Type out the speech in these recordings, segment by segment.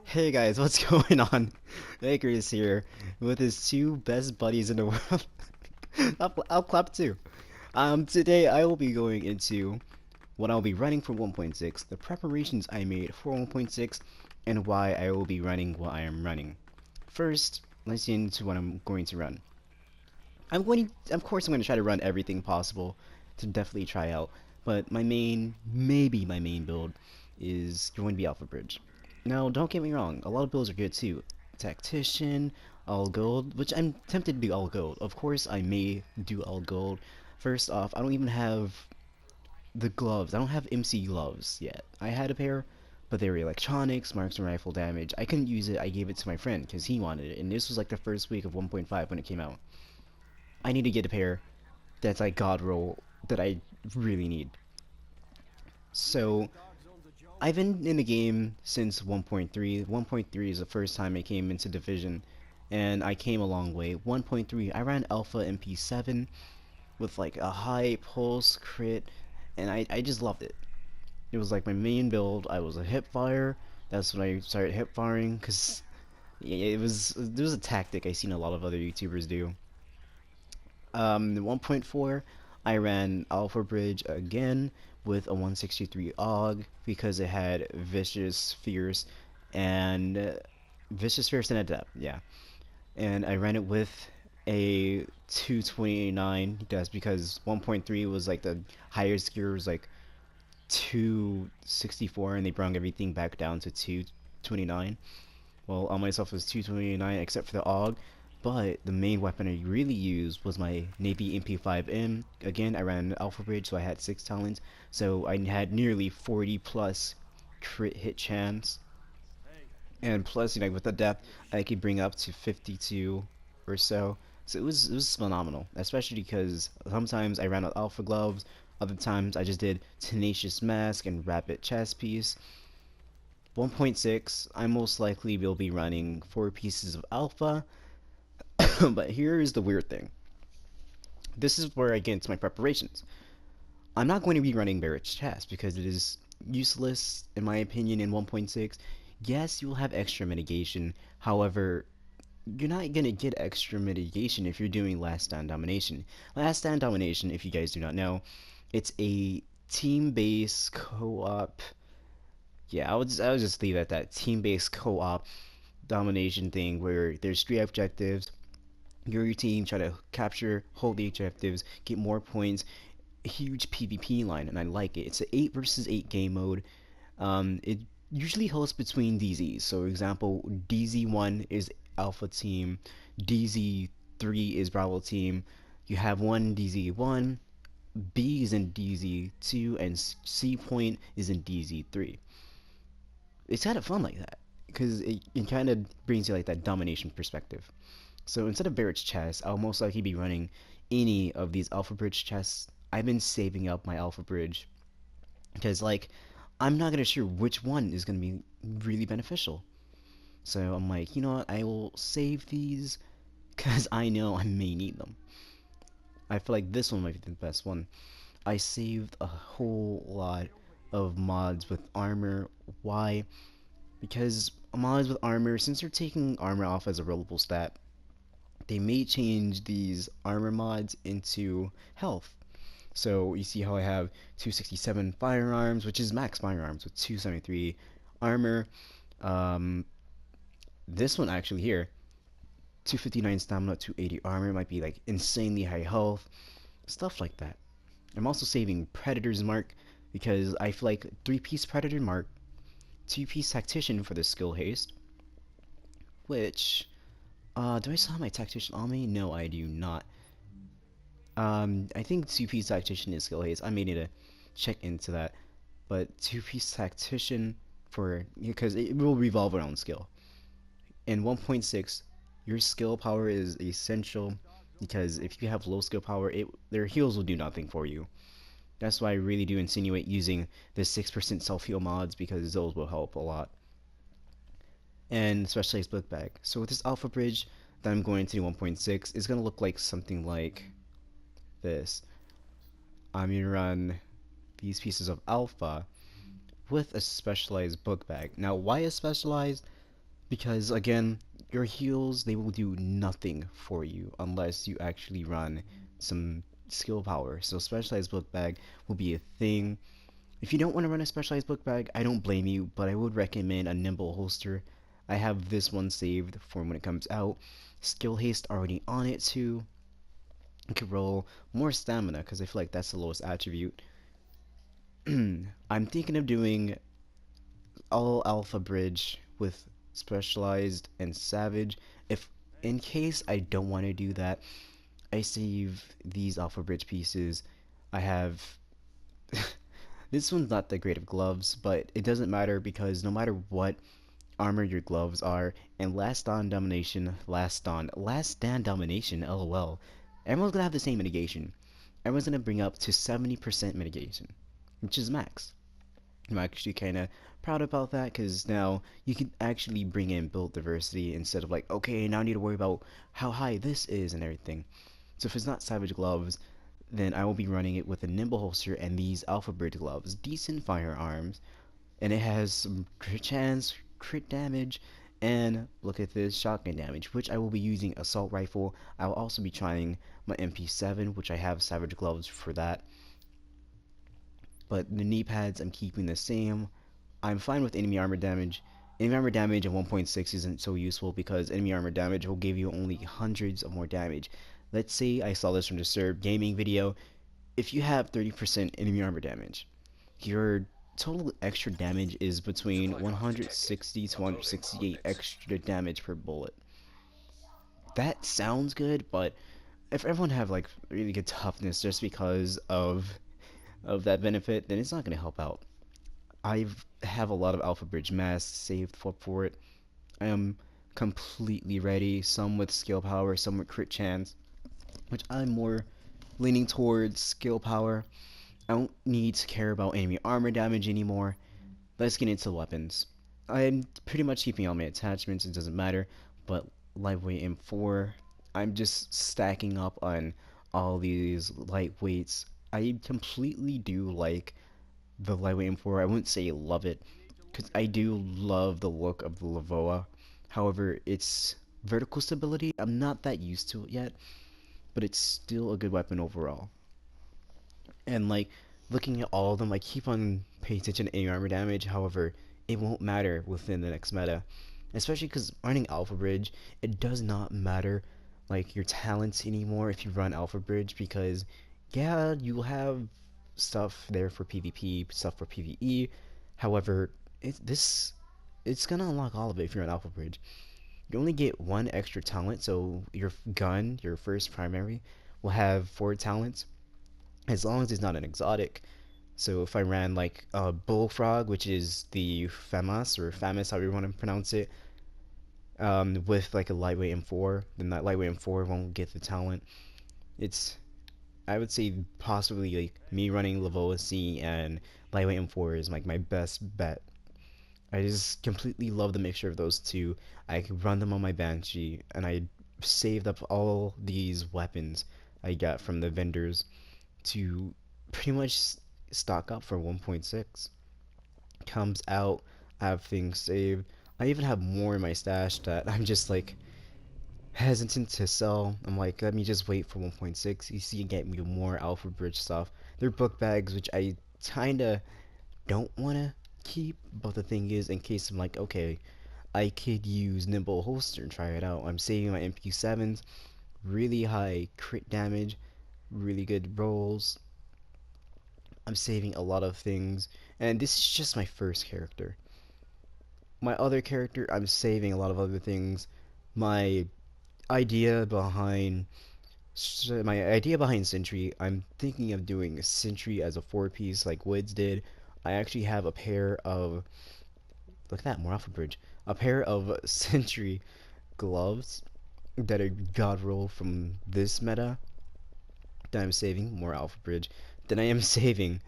Hey guys, what's going on? Baker is here with his two best buddies in the world. I'll clap too. Today I will be going into what I'll be running for 1.6, the preparations I made for 1.6, and why I will be running what I am running. First, let's get into what I'm going to run. Of course, I'm going to try to run everything possible to definitely try out, but maybe my main build is going to be Alpha Bridge. Now, don't get me wrong, a lot of builds are good too. Tactician, all gold, which I'm tempted to do all gold. Of course, I may do all gold. First off, I don't even have the gloves. I don't have MC gloves yet. I had a pair, but they were electronics, marks and rifle damage. I couldn't use it. I gave it to my friend because he wanted it, and this was like the first week of 1.5 when it came out. I need to get a pair that's like god roll that I really need. So I've been in the game since 1.3. 1.3 is the first time I came into Division, and I came a long way. 1.3, I ran Alpha MP7 with like a high pulse crit, and I just loved it. It was like my main build. I was a hip fire. That's when I started hip firing, cause yeah, it was a tactic I seen a lot of other YouTubers do. 1.4, I ran Alpha Bridge again with a 163 AUG because it had Vicious, Fierce, and Adept, yeah. And I ran it with a 229. That's because 1.3 was like the highest gear was like 264, and they brought everything back down to 229. Well, on myself was 229 except for the AUG, but the main weapon I really used was my Navy MP5M. Again, I ran Alpha Bridge, so I had 6 talents, so I had nearly 40 plus crit hit chance. And plus, with the depth, I could bring up to 52 or so. So it was phenomenal, especially because sometimes I ran out Alpha Gloves, other times I just did Tenacious Mask and Rapid Chest Piece. 1.6, I most likely will be running 4 pieces of Alpha. But here is the weird thing. This is where I get into my preparations. I'm not going to be running Barrett's Chest because it is useless, in my opinion, in 1.6. Yes, you will have extra mitigation. However, you're not going to get extra mitigation if you're doing Last Stand Domination. Last Stand Domination, if you guys do not know, it's a team-based co-op. Yeah, I would just leave it at that. Team-based co-op domination thing where there's 3 objectives. Your team try to capture, hold the objectives, get more points. A huge PvP line, and I like it. It's an 8 versus 8 game mode. It usually hosts between DZs. So, for example, DZ1 is Alpha Team, DZ3 is Bravo Team. You have one DZ1, B is in DZ2, and C Point is in DZ3. It's kind of fun like that because it kind of brings you like that domination perspective. So instead of Barrett's chest, I'll most likely be running any of these Alpha Bridge chests. I've been saving up my Alpha Bridge because like I'm not gonna sure which one is gonna be really beneficial. So I'm like, you know what? I will save these because I know I may need them. I feel like this one might be the best one. I saved a whole lot of mods with armor. Why? Because mods with armor, since they're taking armor off as a rollable stat, they may change these armor mods into health. So you see how I have 267 firearms, which is max firearms with 273 armor. Um, this one actually here, 259 stamina, 280 armor, might be like insanely high health, stuff like that. I'm also saving Predator's Mark because I feel like 3-piece Predator Mark, 2-piece Tactician for the skill haste, which, do I still have my Tactician on me? No, I do not. I think 2-piece Tactician is skill haste. I may need to check into that. But 2-piece Tactician because it will revolve around skill. In 1.6, your skill power is essential because if you have low skill power, their heals will do nothing for you. That's why I really do insinuate using the 6% self heal mods because those will help a lot. And Specialized Book Bag. So with this Alpha Bridge that I'm going to do 1.6, it's going to look like something like this. I'm going to run these pieces of Alpha with a specialized book bag. Now, why is specialized? Because again, your heals, they will do nothing for you unless you actually run some skill power. So specialized book bag will be a thing. If you don't want to run a specialized book bag, I don't blame you, but I would recommend a nimble holster. I have this one saved for when it comes out. Skill haste already on it too. You could roll more stamina because I feel like that's the lowest attribute. I'm thinking of doing all alpha bridge with specialized and savage. If in case I don't want to do that, I save these alpha bridge pieces. I have this one's not that great of gloves, but it doesn't matter because no matter what armor your gloves are, and last stand domination, lol. Everyone's gonna have the same mitigation. Everyone's gonna bring up to 70% mitigation, which is max. I'm actually kind of proud about that because now you can actually bring in build diversity instead of like, okay, now I need to worry about how high this is and everything. So if it's not Savage Gloves, then I will be running it with a Nimble Holster and these Alpha Bridge Gloves. Decent firearms, and it has some crit chance, crit damage, and look at this, shotgun damage, which I will be using Assault Rifle. I will also be trying my MP7, which I have Savage Gloves for that. But the knee pads I'm keeping the same. I'm fine with enemy armor damage. Enemy armor damage at 1.6 isn't so useful because enemy armor damage will give you only hundreds of more damage. Let's say I saw this from Disturbed Gaming video. If you have 30% enemy armor damage, your total extra damage is between 160 to 168 extra damage per bullet. That sounds good, but if everyone have like really good toughness just because of that benefit, then it's not going to help out. I have a lot of Alpha Bridge masks saved for it. I am completely ready, some with skill power, some with crit chance, which I'm more leaning towards skill power. I don't need to care about enemy armor damage anymore. Let's get into weapons. I'm pretty much keeping all my attachments, it doesn't matter, but lightweight M4, I'm just stacking up on all these lightweights. I completely do like the lightweight M4. I wouldn't say love it, because I do love the look of the Lavoa. However, its vertical stability, I'm not that used to it yet, but it's still a good weapon overall. And like looking at all of them, I keep on paying attention to enemy armor damage. However, it won't matter within the next meta, especially because running Alpha Bridge, it does not matter like your talents anymore if you run Alpha Bridge because yeah, you'll have stuff there for PvP, stuff for PvE. However, it's gonna unlock all of it if you're on Alpha Bridge. You only get one extra talent, so your gun, your first primary, will have 4 talents as long as it's not an exotic. So if I ran like a bullfrog, which is the FAMAS or FAMAS, however you want to pronounce it, with like a lightweight M4, then that lightweight M4 won't get the talent. It's I would say possibly like me running Lavoa C and lightweight M4 is like my best bet. I just completely love the mixture of those two. I could run them on my Banshee, and I saved up all these weapons I got from the vendors to pretty much stock up for 1.6. Comes out, I have things saved. I even have more in my stash that I'm just like hesitant to sell. I'm like, let me just wait for 1.6. You see, get me more Alpha Bridge stuff. They're book bags, which I kinda don't wanna keep, but the thing is, in case I'm like, okay, I could use Nimble Holster and try it out. I'm saving my MP7s, really high crit damage, really good rolls. I'm saving a lot of things, and this is just my first character. My other character, I'm saving a lot of other things. My idea behind my idea behind Sentry, I'm thinking of doing Sentry as a 4-piece like Woods did. I actually have a pair of look at that, more Alpha Bridge. A pair of Sentry gloves that are god roll from this meta that I'm saving, more Alpha Bridge, than I am saving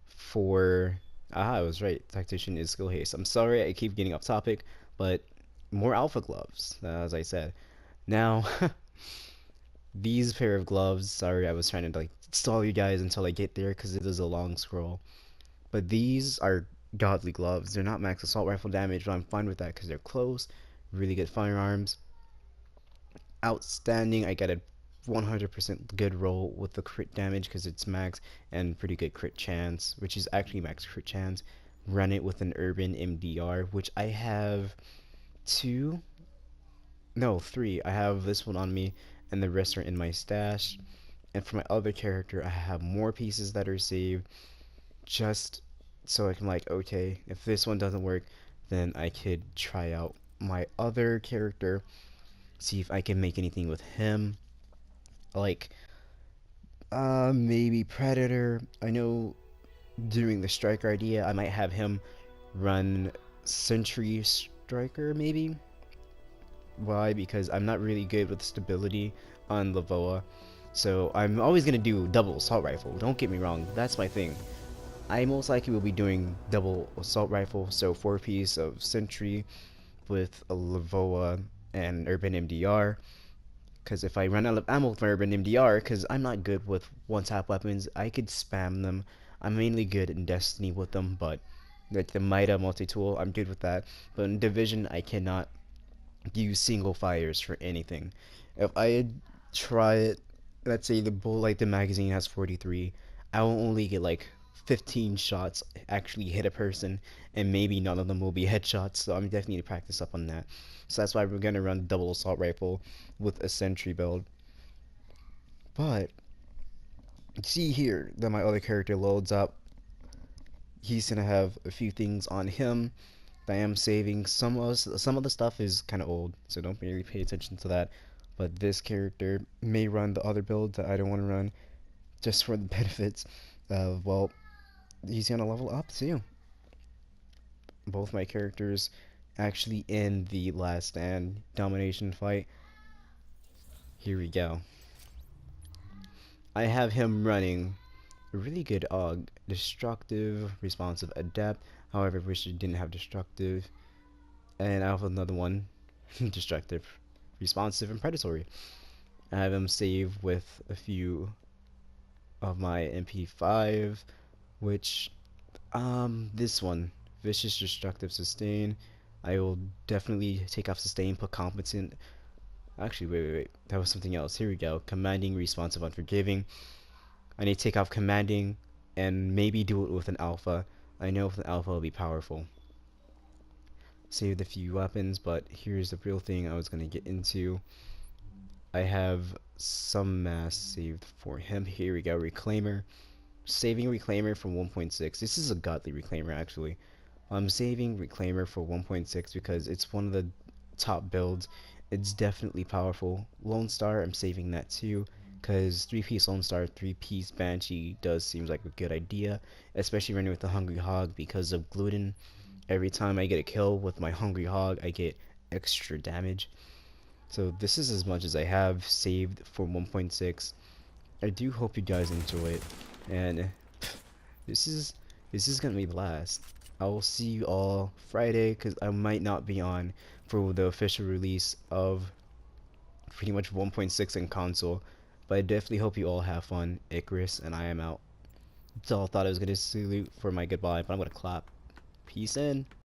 for I was right. Tactician is skill haste. I'm sorry I keep getting off topic, but more alpha gloves, as I said. Now, these pair of gloves, sorry, I was trying to like stall you guys until I get there because it is a long scroll. But these are godly gloves. They're not max assault rifle damage, but I'm fine with that because they're close. really good firearms, outstanding. I got a 100% good roll with the crit damage because it's max and pretty good crit chance, which is actually max crit chance. Run it with an urban MDR, which I have two, no, three. I have this one on me, and the rest are in my stash. And for my other character, I have more pieces that are saved, just so I can like, okay, if this one doesn't work, then I could try out my other character, see if I can make anything with him. Like, maybe Predator. I know during the Striker idea, I might have him run Sentry Striker, maybe. Why? Because I'm not really good with stability on Lavoa. So I'm always gonna do double assault rifle. Don't get me wrong, that's my thing. I most likely will be doing double assault rifle, so 4-piece of Sentry with a Lavoa and Urban MDR. Because if I run out of ammo with my Urban MDR, because I'm not good with one-tap weapons, I could spam them. I'm mainly good in Destiny with them, but like the Mida multi-tool, I'm good with that. But in Division, I cannot use single fires for anything. If I try it, let's say the bull like the magazine has 43, I will only get like 15 shots actually hit a person, and maybe none of them will be headshots. So I'm definitely to practice up on that. So that's why we're gonna run double assault rifle with a sentry build. But see here that my other character loads up. He's gonna have a few things on him I am saving. Some of the stuff is kind of old, so don't really pay attention to that. But this character may run the other build that I don't want to run just for the benefits of, well, he's gonna level up too. Both my characters actually in the last stand domination fight. Here we go. I have him running a really good AUG, destructive, responsive, adept. However, I wish it didn't have destructive. And I have another one, destructive, responsive, and predatory. I have him save with a few of my MP5, which, this one, vicious, destructive, sustain. I will definitely take off sustain, put competent. Actually, wait, that was something else. Here we go. Commanding, responsive, unforgiving. I need to take off commanding and maybe do it with an alpha. I know with an alpha it'll be powerful. Saved a few weapons, but here's the real thing I was gonna get into. I have some mass saved for him. Here we go, Reclaimer. Saving Reclaimer from 1.6. This is a godly Reclaimer actually. I'm saving Reclaimer for 1.6 because it's one of the top builds. It's definitely powerful. Lone Star, I'm saving that too because 3-piece Lone Star, 3-piece Banshee does seems like a good idea, especially running with the Hungry Hog because of gluten. Every time I get a kill with my Hungry Hog, I get extra damage. So this is as much as I have saved for 1.6. I do hope you guys enjoy it, and this is this is gonna be the last. I will see you all Friday because I might not be on for the official release of pretty much 1.6 in console, but I definitely hope you all have fun. Icarus, and I am out. That's all I thought I was gonna salute for my goodbye, but I'm gonna clap. Peace in.